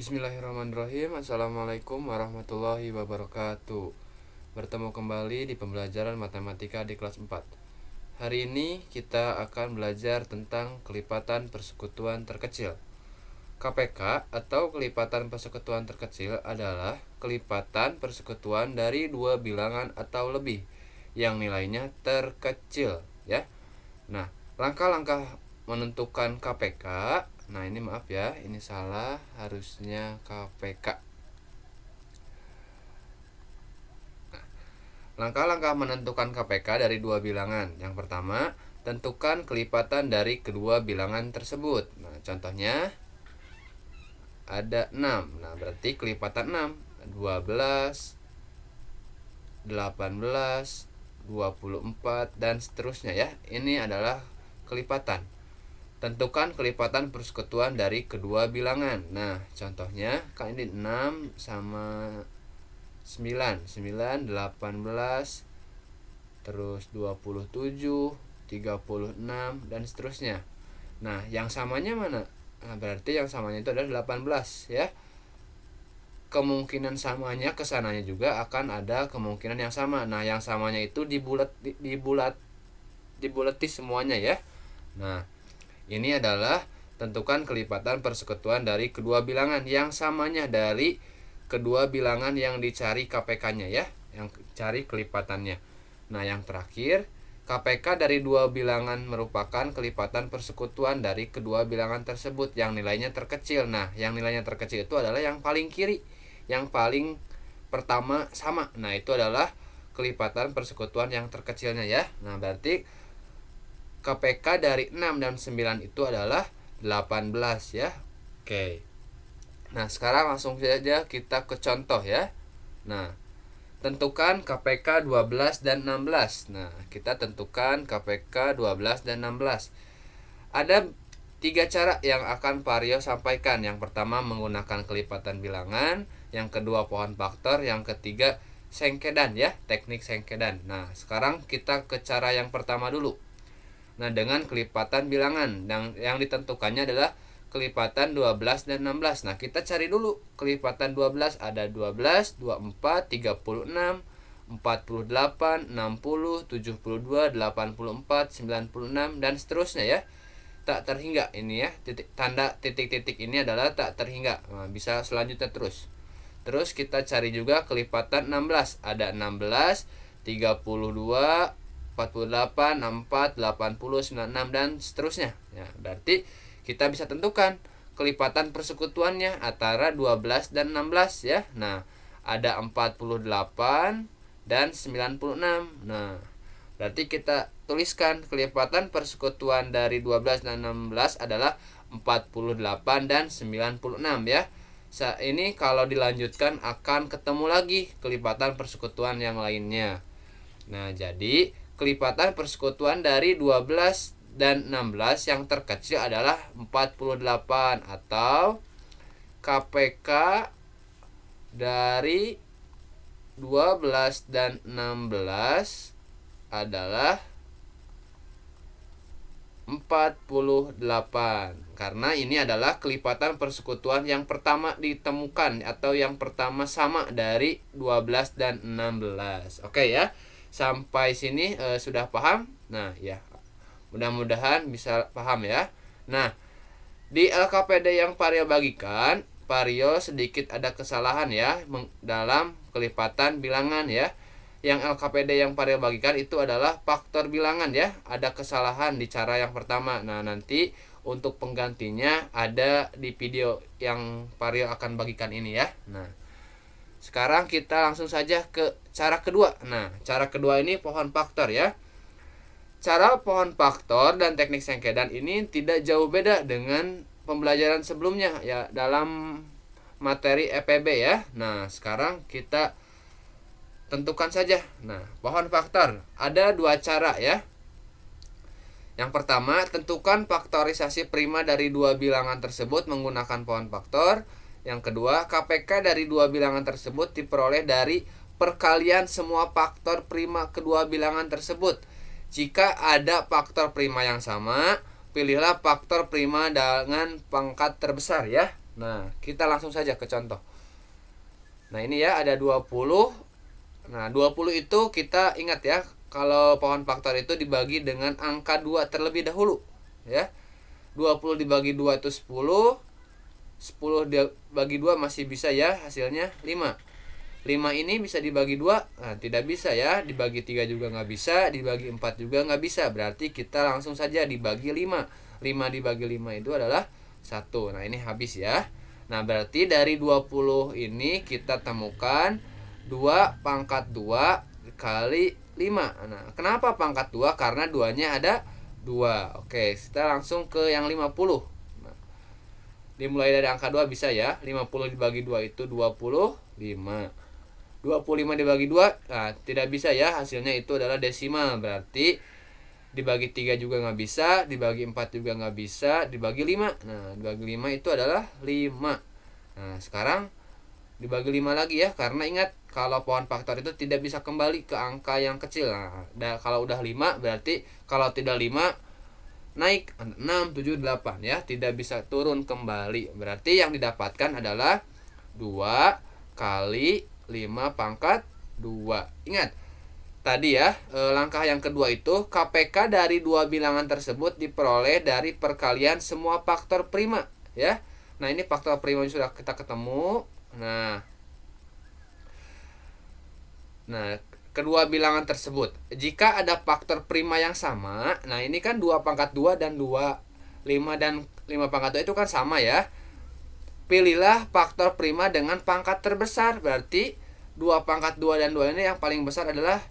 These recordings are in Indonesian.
Bismillahirrahmanirrahim. Assalamualaikum warahmatullahi wabarakatuh. Bertemu kembali di pembelajaran matematika di kelas 4. Hari ini kita akan belajar tentang kelipatan persekutuan terkecil. KPK atau kelipatan persekutuan terkecil adalah kelipatan persekutuan dari dua bilangan atau lebih yang nilainya terkecil, ya. Nah, langkah-langkah menentukan KPK. Nah, ini maaf ya, ini salah, harusnya KPK. Langkah-langkah menentukan KPK dari dua bilangan. Yang pertama, tentukan kelipatan dari kedua bilangan tersebut. Nah, contohnya ada 6. Nah, berarti kelipatan 6, 12, 18, 24 dan seterusnya ya. Ini adalah kelipatan. Tentukan kelipatan persekutuan dari kedua bilangan. Nah, contohnya kan ini 6 sama 9, 18, terus 27, 36 dan seterusnya. Nah, yang samanya mana? Nah, berarti yang samanya itu adalah 18 ya. Kemungkinan samanya kesananya juga akan ada kemungkinan yang sama. Nah, yang samanya itu dibulati semuanya ya. Nah, ini adalah tentukan kelipatan persekutuan dari kedua bilangan yang samanya dari kedua bilangan yang dicari KPK-nya ya, yang cari kelipatannya. Nah, yang terakhir, KPK dari dua bilangan merupakan kelipatan persekutuan dari kedua bilangan tersebut yang nilainya terkecil. Nah, yang nilainya terkecil itu adalah yang paling kiri, yang paling pertama sama. Nah, itu adalah kelipatan persekutuan yang terkecilnya ya. Nah, berarti KPK dari 6 dan 9 itu adalah 18 ya. Oke. Nah, sekarang langsung saja kita ke contoh ya. Nah, tentukan KPK 12 dan 16. Nah, kita tentukan KPK 12 dan 16. Ada 3 cara yang akan Pak Rio sampaikan. Yang pertama menggunakan kelipatan bilangan, yang kedua pohon faktor, yang ketiga sengkedan ya, teknik sengkedan. Nah, sekarang kita ke cara yang pertama dulu. Nah, dengan kelipatan bilangan yang ditentukannya adalah kelipatan 12 dan 16. Nah, kita cari dulu kelipatan 12. Ada 12, 24, 36, 48, 60, 72, 84, 96 dan seterusnya ya. Tak terhingga ini ya. Tanda titik-titik ini adalah tak terhingga. Nah, bisa selanjutnya terus. Terus kita cari juga kelipatan 16. Ada 16, 32, 48, 64, 80, 96 dan seterusnya. Ya, berarti kita bisa tentukan kelipatan persekutuannya antara 12 dan 16 ya. Nah, ada 48 dan 96. Nah, berarti kita tuliskan kelipatan persekutuan dari 12 dan 16 adalah 48 dan 96 ya. Ini kalau dilanjutkan akan ketemu lagi kelipatan persekutuan yang lainnya. Nah, jadi kelipatan persekutuan dari 12 dan 16 yang terkecil adalah 48 atau KPK dari 12 dan 16 adalah 48 karena ini adalah kelipatan persekutuan yang pertama ditemukan atau yang pertama sama dari 12 dan 16. Oke ya. Sampai sini sudah paham? Nah, ya. Mudah-mudahan bisa paham ya. Nah, di LKPD yang Pak bagikan, Pak sedikit ada kesalahan ya dalam kelipatan bilangan ya. Yang LKPD yang Pak bagikan itu adalah faktor bilangan ya. Ada kesalahan di cara yang pertama. Nah, nanti untuk penggantinya ada di video yang Pak akan bagikan ini ya. Nah, sekarang kita langsung saja ke cara kedua. Nah, cara kedua ini pohon faktor ya. Cara pohon faktor dan teknik sengkedan ini tidak jauh beda dengan pembelajaran sebelumnya ya dalam materi EPB ya. Nah, sekarang kita tentukan saja. Nah, pohon faktor ada dua cara ya. Yang pertama, tentukan faktorisasi prima dari dua bilangan tersebut menggunakan pohon faktor. Yang kedua, KPK dari dua bilangan tersebut diperoleh dari perkalian semua faktor prima kedua bilangan tersebut. Jika ada faktor prima yang sama, pilihlah faktor prima dengan pangkat terbesar ya. Nah, kita langsung saja ke contoh. Nah, ini ya ada 20. Nah, 20 itu kita ingat ya, kalau pohon faktor itu dibagi dengan angka 2 terlebih dahulu, ya. 20 dibagi 2 itu 10. 10 dibagi 2 masih bisa ya, hasilnya 5. 5 ini bisa dibagi 2? Nah, tidak bisa ya. Dibagi 3 juga nggak bisa, dibagi 4 juga nggak bisa. Berarti kita langsung saja dibagi 5. 5 dibagi 5 itu adalah 1. Nah, ini habis ya. Nah, berarti dari 20 ini kita temukan 2 pangkat 2 kali 5. Nah, kenapa pangkat 2? Karena 2-nya ada 2. Oke, kita langsung ke yang 50. Nah, dimulai dari angka 2 bisa ya. 50 dibagi 2 itu 25. 25 dibagi 2, nah, tidak bisa ya, hasilnya itu adalah desimal. Berarti dibagi 3 juga nggak bisa, dibagi 4 juga nggak bisa, dibagi 5. Nah, dibagi 5 itu adalah 5. Nah, sekarang dibagi 5 lagi ya, karena ingat kalau pohon faktor itu tidak bisa kembali ke angka yang kecil. Nah, kalau udah 5 berarti kalau tidak 5 naik 6, 7, 8 ya, tidak bisa turun kembali. Berarti yang didapatkan adalah 2 kali 5 pangkat 2. Ingat, tadi ya, langkah yang kedua itu KPK dari dua bilangan tersebut diperoleh dari perkalian semua faktor prima, ya. Nah, ini faktor prima sudah kita ketemu. Nah, kedua bilangan tersebut, jika ada faktor prima yang sama, nah ini kan 2 pangkat 2 dan 2, 5 dan 5 pangkat 2 itu kan sama ya. Pilihlah faktor prima dengan pangkat terbesar. Berarti 2 pangkat 2 dan 2 ini yang paling besar adalah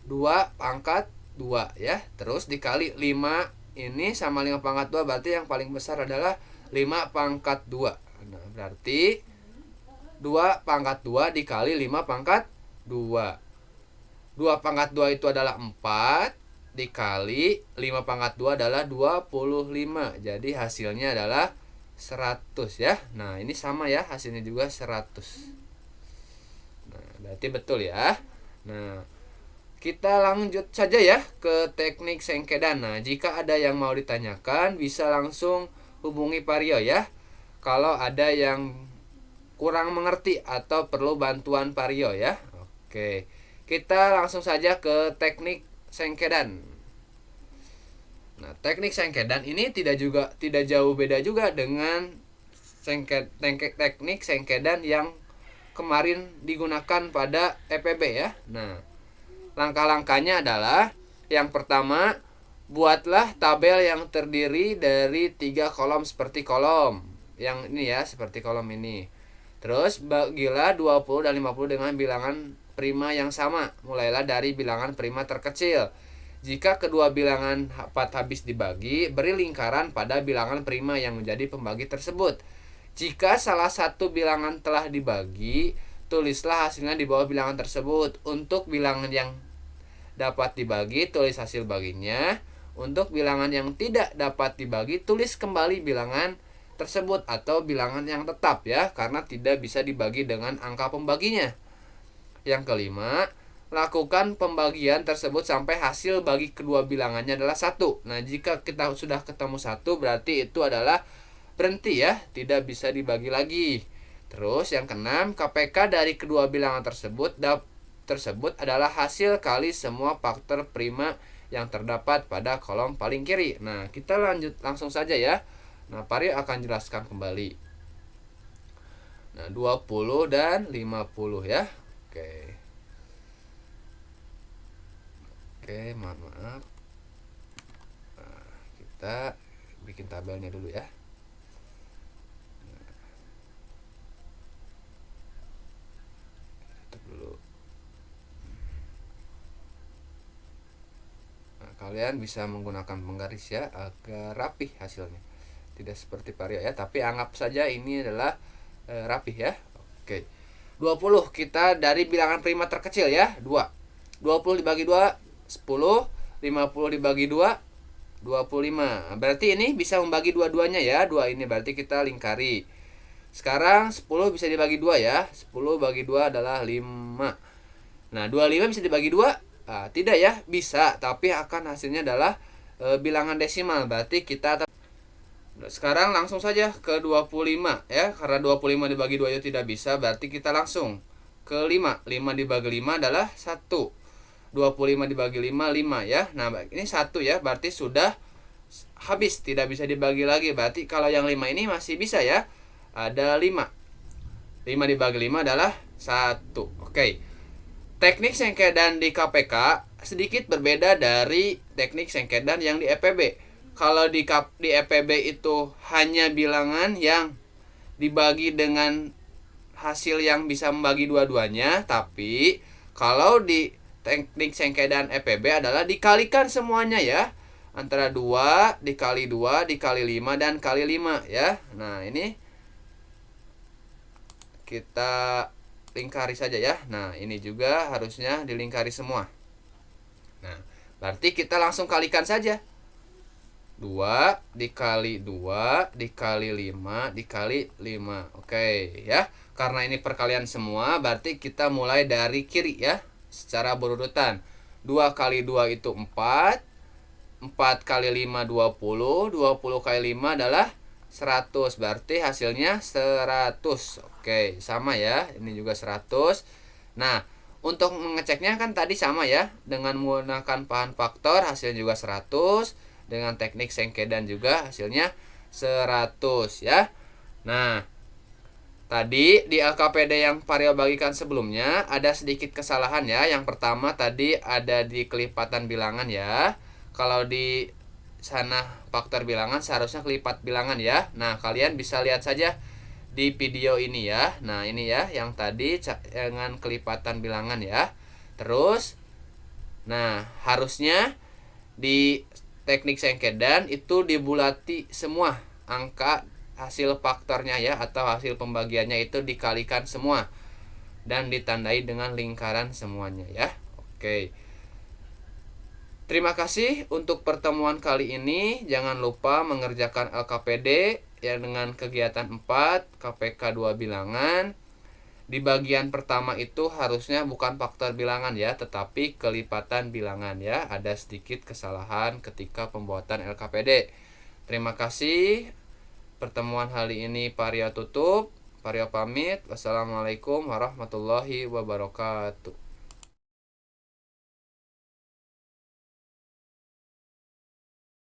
2 pangkat 2 ya. Terus dikali 5 ini sama 5 pangkat 2, berarti yang paling besar adalah 5 pangkat 2. Nah, berarti 2 pangkat 2 dikali 5 pangkat 2. 2 pangkat 2 itu adalah 4 dikali 5 pangkat 2 adalah 25. Jadi hasilnya adalah 100 ya. Nah, ini sama ya, hasilnya juga 100. Nah, berarti betul ya. Nah, kita lanjut saja ya ke teknik sengkedan. Nah, jika ada yang mau ditanyakan bisa langsung hubungi Pak Rio ya. Kalau ada yang kurang mengerti atau perlu bantuan Pak Rio ya. Oke. Kita langsung saja ke teknik sengkedan. Nah, teknik sengkedan ini tidak jauh beda juga dengan teknik sengkedan yang kemarin digunakan pada EPB ya. Nah, langkah-langkahnya adalah yang pertama, buatlah tabel yang terdiri dari 3 kolom seperti kolom yang ini ya, seperti kolom ini. Terus bagilah 20 dan 50 dengan bilangan prima yang sama. Mulailah dari bilangan prima terkecil. Jika kedua bilangan habis dibagi, beri lingkaran pada bilangan prima yang menjadi pembagi tersebut. Jika salah satu bilangan telah dibagi, tulislah hasilnya di bawah bilangan tersebut. Untuk bilangan yang dapat dibagi, tulis hasil baginya. Untuk bilangan yang tidak dapat dibagi, tulis kembali bilangan tersebut atau bilangan yang tetap ya, karena tidak bisa dibagi dengan angka pembaginya. Yang kelima, lakukan pembagian tersebut sampai hasil bagi kedua bilangannya adalah 1. Nah, jika kita sudah ketemu 1, berarti itu adalah berhenti ya, tidak bisa dibagi lagi. Terus yang keenam, KPK dari kedua bilangan tersebut adalah hasil kali semua faktor prima yang terdapat pada kolom paling kiri. Nah, kita lanjut langsung saja ya. Nah, Pak Rio akan jelaskan kembali. Nah, 20 dan 50 ya. Oke. Oke, maaf. Nah, kita bikin tabelnya dulu ya. Tutup dulu. Nah, kalian bisa menggunakan penggaris ya agar rapih hasilnya. Tidak seperti Pak Rio ya, tapi anggap saja ini adalah rapih ya. Oke. 20 kita dari bilangan prima terkecil ya, 2. 20 dibagi 2 10, 50 dibagi 2 25. Berarti ini bisa membagi dua-duanya ya. 2 ini berarti kita lingkari. Sekarang 10 bisa dibagi 2 ya. 10 bagi 2 adalah 5. Nah, 25 bisa dibagi 2? Tidak ya, bisa, tapi akan hasilnya adalah bilangan desimal. Berarti kita Sekarang langsung saja ke 25 ya. Karena 25 dibagi 2 itu tidak bisa, berarti kita langsung ke 5. 5 dibagi 5 adalah 1. 25 dibagi 5, 5 ya. Nah, ini 1 ya, berarti sudah habis, tidak bisa dibagi lagi. Berarti kalau yang 5 ini masih bisa ya. Ada 5. 5 dibagi 5 adalah 1. Oke. Teknik sengkedan di KPK sedikit berbeda dari teknik sengkedan yang di EPB. Kalau di EPB itu hanya bilangan yang dibagi dengan hasil yang bisa membagi dua-duanya, tapi kalau di teknik sengkedan EPB adalah dikalikan semuanya ya. Antara 2 dikali 2 dikali 5 dan kali 5 ya. Nah, ini kita lingkari saja ya. Nah, ini juga harusnya dilingkari semua. Nah, berarti kita langsung kalikan saja. 2 dikali 2 dikali 5 dikali 5. Oke ya. Karena ini perkalian semua, berarti kita mulai dari kiri ya, secara berurutan. 2 kali 2 itu 4. 4 kali 5 20. 20 kali 5 adalah 100. Berarti hasilnya 100. Oke, sama ya. Ini juga 100. Nah, untuk mengeceknya kan tadi sama ya. Dengan menggunakan paham faktor hasilnya juga 100. Dengan teknik sengkedan juga hasilnya 100 ya. Nah, tadi di LKPD yang Paryo bagikan sebelumnya ada sedikit kesalahan ya. Yang pertama tadi ada di kelipatan bilangan ya. Kalau di sana faktor bilangan seharusnya kelipat bilangan ya. Nah, kalian bisa lihat saja di video ini ya. Nah, ini ya yang tadi dengan kelipatan bilangan ya. Terus nah, harusnya di teknik sengkedan itu dibulati semua angka hasil faktornya ya, atau hasil pembagiannya itu dikalikan semua dan ditandai dengan lingkaran semuanya ya. Oke. Terima kasih untuk pertemuan kali ini. Jangan lupa mengerjakan LKPD ya dengan kegiatan 4 KPK 2 bilangan. Di bagian pertama itu harusnya bukan faktor bilangan ya, tetapi kelipatan bilangan ya. Ada sedikit kesalahan ketika pembuatan LKPD. Terima kasih. Pertemuan hari ini Paryo tutup. Paryo pamit. Wassalamualaikum warahmatullahi wabarakatuh.